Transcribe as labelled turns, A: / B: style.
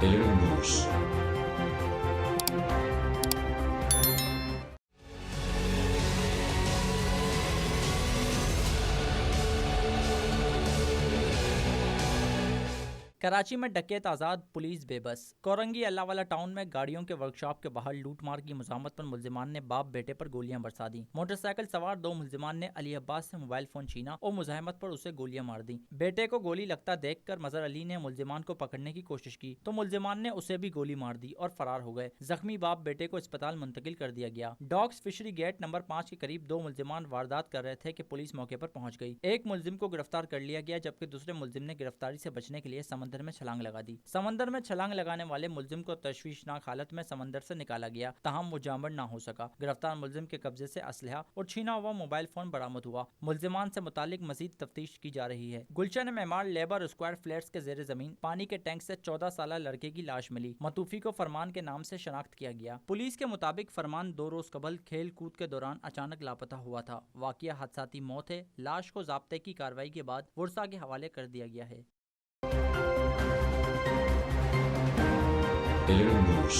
A: Daily News।
B: Karachi में डकैत आज़ाद, police बेबस। कोरंगी अल्लाहवाला टाउन में गाड़ियों के वर्कशॉप के बाहर लूटमार की मुज़ाहमत पर मुल्जिमान ने बाप बेटे पर गोलियां बरसा दी। मोटरसाइकिल सवार दो मुल्जिमान ने अली अब्बास से मोबाइल फोन छीना और मुज़ाहमत पर उसे गोलियां मार दी। बेटे को गोली लगता देखकर मजहर अली ने मुल्जिमान को पकड़ने की कोशिश की तो मुल्जिमान ने उसे भी गोली मार दी और फरार हो गए। जख्मी बाप बेटे को अस्पताल मुंतकिल कर दिया गया। डॉग्स फिशरी गेट नंबर 5 के करीब दो मुल्जिमान वारदात कर रहे थे कि पुलिस मौके पर पहुंच गई। एक मुल्जिम को गिरफ्तार कर लिया गया जबकि दूसरे मुल्जिम ने गिरफ्तारी से बचने के लिए समंदर में छलांग लगा दी। समंदर में छलांग लगाने वाले मुल्जिम को तशवीशनाक हालत में समंदर से निकाला गया, ताहम वो जामर ना हो सका। गिरफ्तार मुल्जिम के कब्जे से असलहा और छीना हुआ मोबाइल फोन बरामद हुआ। मुल्जिमान से मुतालिक मजीद तफ्तीश की जा रही है। गुलशन मेमार लेबर स्क्वायर फ्लैट्स के जेर जमीन पानी के टैंक से 14 साल लड़के की लाश मिली। मतूफी को फरमान के नाम से शनाख्त किया गया। पुलिस के मुताबिक फरमान 2 रोज कबल खेल कूद के दौरान अचानक लापता हुआ था। वाकया हादसाती मौत है। लाश को ज़ाब्ते की कार्रवाई के बाद वर्सा के हवाले कर दिया गया है।
A: Daily News।